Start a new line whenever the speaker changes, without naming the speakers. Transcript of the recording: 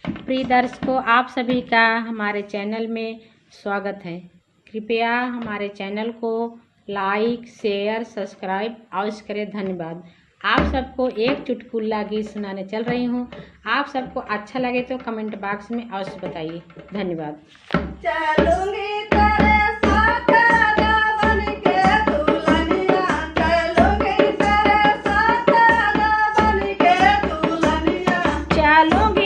प्रिय दर्शकों, आप सभी का हमारे चैनल में स्वागत है। कृपया हमारे चैनल को लाइक, शेयर, सब्सक्राइब अवश्य करें। धन्यवाद। आप सबको एक चुटकुला गीत सुनाने चल रही हूँ। आप सबको अच्छा लगे तो कमेंट बॉक्स में अवश्य बताइए। धन्यवाद।
चलूंगी तेरे साथ बन के दुल्हनिया, चलूंगी तेरे साथ बन के दुल्हनिया,
चलूंगी